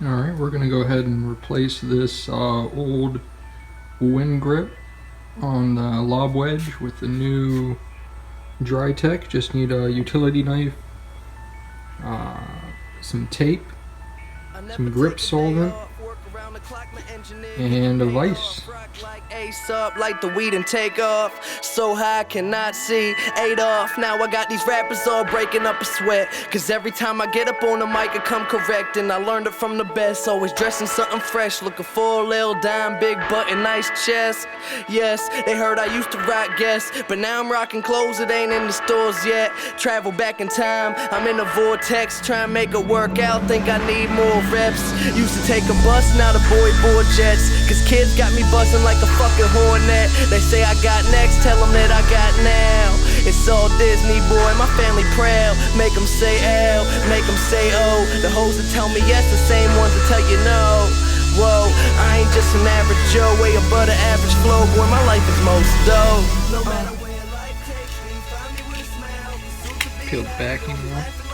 Alright, we're going to go ahead and replace this old wind grip on the lob wedge with the new Dry-Tech. Just need a utility knife, some tape, some grip solvent, and a vise. Ace up like the weed and take off. So high I cannot see. 8 off. Now I got these rappers all breaking up a sweat. Cause every time I get up on the mic I come correct. And I learned it from the best. Always dressing something fresh. Looking for a little dime, big button, nice chest. Yes, they heard I used to rock Guess, but now I'm rocking clothes that ain't in the stores yet. Travel back in time, I'm in a vortex. Trying to make it work out, think I need more reps. Used to take a bus, now the boy board jets. Cause kids got me buzzing like a fucking hornet. They say I got next, tell them that I got now. It's all Disney, boy, my family proud. Make them say L, make them say O. The hoes that tell me yes, the same ones that tell you no. Whoa, I ain't just an average Joe, way above the average flow. Boy, my life is most dope. No matter where life takes me, find me with a smile. Peel the backing off.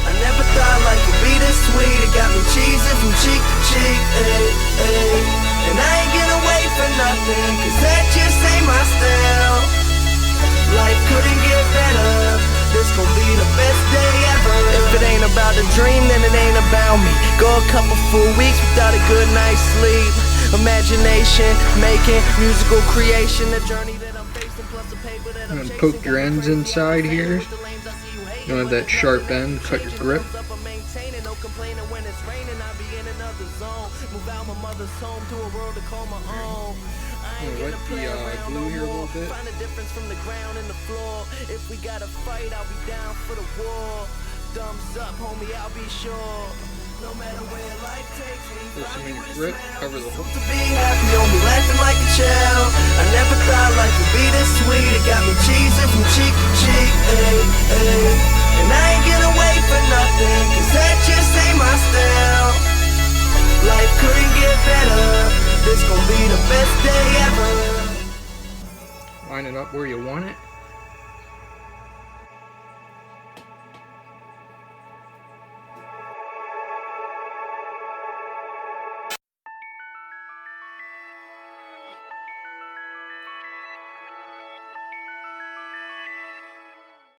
I never thought life would be this sweet. It got me cheesing from cheek to cheek, ay, ay. And I ain't gonna wait for nothing, cause that just ain't my style. Life couldn't get better, this gon' be the best day ever. If it ain't about a dream, then it ain't about me. Go a couple full weeks without a good night's sleep. Imagination, making musical creation, the journey that I'm facing, plus the paper that I'm chasing. Poke your ends inside here. You don't have that sharp end, cut your grip. Wet the glue here a little bit. Find a difference from the ground and the floor. If we gotta fight, I'll be down for the war. Thumbs up, homie, I'll be sure. No matter where life takes me. Put some in your grip, cover the hook. To be happy, on me laughing like a child. I never thought life would be this sweet. It got me cheesing from cheek to cheek, ay, ay. And I ain't gonna wait for nothing, cause that just ain't my style. Life couldn't get better, this gon' be the best day ever. Line it up where you want it.